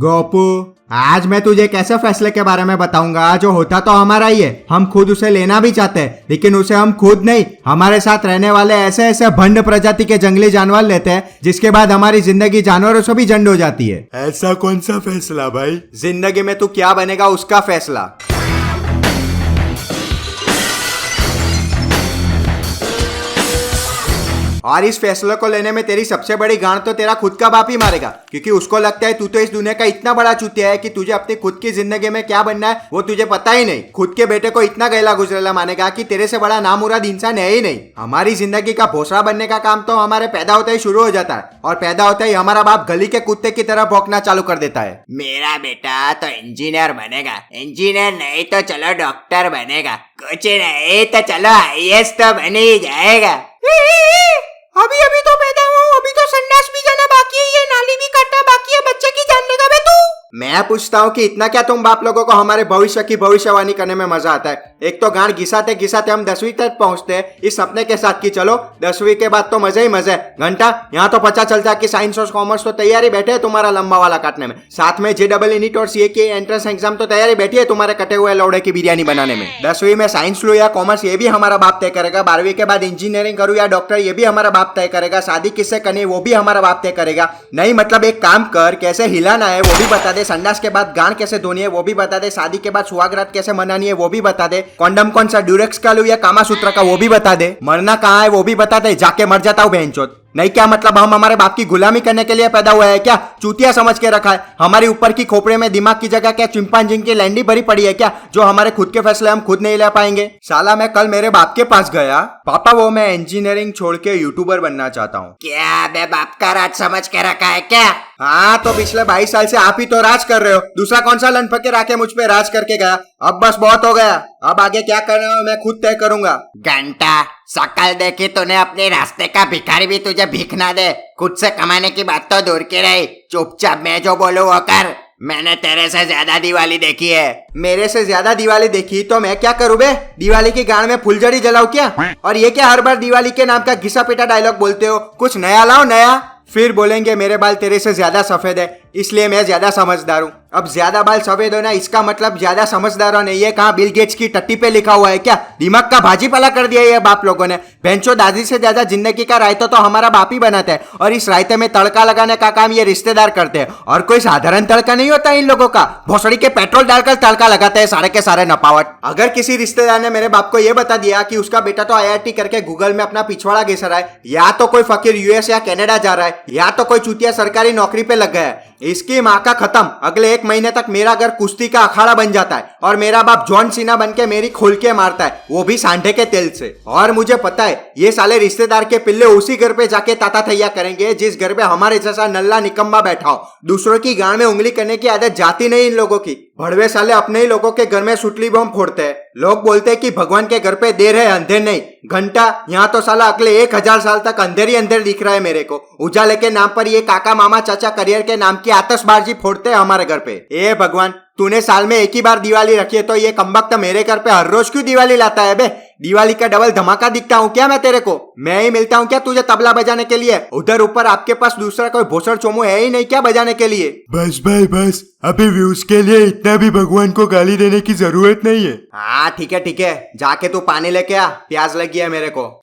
गोपू, आज मैं तुझे कैसे फैसले के बारे में बताऊंगा जो होता तो हमारा ही है। हम खुद उसे लेना भी चाहते हैं, लेकिन उसे हम खुद नहीं, हमारे साथ रहने वाले ऐसे ऐसे भंड प्रजाति के जंगली जानवर लेते हैं, जिसके बाद हमारी जिंदगी जानवरों से भी झंड हो जाती है। ऐसा कौन सा फैसला भाई? जिंदगी में तू क्या बनेगा उसका फैसला। और इस फैसले को लेने में तेरी सबसे बड़ी गांड तो तेरा खुद का बाप ही मारेगा, क्योंकि उसको लगता है तू तो इस दुनिया का इतना बड़ा चूतिया है कि तुझे अपनी खुद की जिंदगी में क्या बनना है वो तुझे पता ही नहीं। खुद के बेटे को इतना गैला गुजरेला मानेगा कि तेरे से बड़ा नामुराद इंसान है ही नहीं। हमारी जिंदगी का भोसड़ा बनने का काम तो हमारे पैदा होते ही शुरू हो जाता है, और पैदा होते ही हमारा बाप गली के कुत्ते की तरह भौंकना चालू कर देता है। मेरा बेटा तो इंजीनियर बनेगा, इंजीनियर नहीं तो चलो डॉक्टर बनेगा, कुछ नहीं तो चलो IAS तो बन ही जाएगा। अभी अभी तो पैदा हुआ, अभी तो संन्यास भी जाना बाकी है, ये नाली भी काटना बाकी है, बच्चे की जान लेगा बे तू। मैं पूछता हूँ कि इतना क्या तुम बाप लोगों को हमारे भविष्य की भविष्यवाणी करने में मजा आता है? एक तो गांड घिसाते घिसाते हम 10वीं तक पहुंचते हैं इस सपने के साथ कि चलो 10वीं के बाद तो मजा ही मजा है। घंटा यहाँ तो पता चलता कि साइंस और कॉमर्स तो तैयारी बैठे है तुम्हारा लंबा वाला काटने में, साथ में JEE नीट और CA की एंट्रेंस एग्जाम तो तैयारी बैठी है तुम्हारे कटे हुए लौड़े की बिरयानी बनाने में। 10वीं में साइंस लो या कॉमर्स ये भी हमारा बाप तय करेगा, 12वीं के बाद इंजीनियरिंग करूँ या डॉक्टर ये भी हमारा बाप तय करेगा, शादी किससे करनी वो भी हमारा बाप तय करेगा। नहीं मतलब एक काम कर, कैसे हिलाना है वो भी बता दे, संडास के बाद गांड कैसे धोनी है वो भी बता दे, शादी के बाद सुहागरात कैसे मनानी है वो भी बता दे, कॉन्डम कौन सा ड्यूरेक्स का लूं या कामासूत्र का वो भी बता दे, मरना कहाँ है वो भी बता दे, जाके मर जाता हूँ बहनचोद। नहीं क्या मतलब हम हमारे बाप की गुलामी करने के लिए पैदा हुआ है क्या? चूतिया समझ के रखा है? हमारी ऊपर की खोपड़े में दिमाग की जगह क्या चिंपांजी की लैंडी भरी पड़ी है क्या, जो हमारे खुद के फैसले हम खुद नहीं ले पाएंगे? साला मैं कल मेरे बाप के पास गया, पापा वो मैं इंजीनियरिंग छोड़ के यूट्यूबर बनना चाहता हूँ। क्या बे बाप का राज समझ के रखा है क्या? हाँ तो पिछले 22 साल से आप ही तो राज कर रहे हो, दूसरा कौन सा लन फकीर आके मुझ पे राज करके गया? अब बस बहुत हो गया, अब आगे क्या करना है मैं खुद तय करूंगा। घंटा शकल देखी तूने अपने रास्ते का भिखारी भी तुझे भीख ना दे, खुद से कमाने की बात तो दूर की रही, चुपचाप मैं जो बोलूं वो कर। मैंने तेरे से ज्यादा दिवाली देखी है। मेरे से ज्यादा दिवाली देखी तो मैं क्या करूं बे? दिवाली की गांड में फुलझड़ी जलाऊं क्या? और ये क्या हर बार दिवाली के नाम का घिसा पिटा डायलॉग बोलते हो? कुछ नया लाओ नया। फिर बोलेंगे मेरे बाल तेरे से ज्यादा सफेद है इसलिए मैं ज्यादा समझदार हूँ। अब ज्यादा बाल सफेद होना इसका मतलब ज्यादा समझदार होना, ये कहाँ बिल गेट्स की टट्टी पे लिखा हुआ है क्या? दिमाग का भाजी पाला कर दिया ये बाप लोगों ने। बेंचो दादी से ज्यादा जिंदगी का रायता तो हमारा बाप ही बनाता है, और इस रायते में तड़का लगाने का काम ये रिश्तेदार करते हैं, और कोई साधारण तड़का नहीं होता इन लोगों का, भोसड़ी के पेट्रोल डालकर तड़का लगाते हैं सारे के सारे नपावट। अगर किसी रिश्तेदार ने मेरे बाप को यह बता दिया कि उसका बेटा तो IIT करके गूगल में अपना पिछवाड़ा घिस रहा है, या तो कोई फकीर US या कनाडा जा रहा है, या तो कोई चूतिया सरकारी नौकरी पे लग गया है, इसकी माँ का खत्म। अगले 1 महीने तक मेरा घर कुश्ती का अखाड़ा बन जाता है, और मेरा बाप जॉन सीना बन के मेरी खोल के मारता है, वो भी सांडे के तेल से। और मुझे पता है ये साले रिश्तेदार के पिल्ले उसी घर पे जाके ताता थैया करेंगे जिस घर पे हमारे जैसा नल्ला निकम्मा बैठा हो। दूसरों की गांड में उंगली करने की आदत जाती नहीं इन लोगों की। भड़वे साले अपने ही लोगों के घर में सुतली बम फोड़ते हैं। लोग बोलते हैं कि भगवान के घर पे देर है अंधेर नहीं। घंटा यहाँ तो साला अगले 1000 साल तक अंधेर ही अंधेर दिख रहा है मेरे को। उजाले के नाम पर ये काका मामा चाचा करियर के नाम की आतशबाजी फोड़ते हैं हमारे घर पे। ए भगवान, तूने साल में एक ही बार दिवाली रखी है तो ये कमबख्त मेरे घर पे हर रोज क्यों दिवाली लाता है बे? दिवाली का डबल धमाका दिखता हूँ क्या मैं तेरे को? मैं ही मिलता हूँ क्या तुझे तबला बजाने के लिए? उधर ऊपर आपके पास दूसरा कोई भोसड़ चोमू है ही नहीं क्या बजाने के लिए? बस भाई बस, अभी व्यूज के लिए इतना भी भगवान को गाली देने की जरूरत नहीं है। हाँ ठीक है, जाके तू पानी लेके आ, प्यास लगी है मेरे को।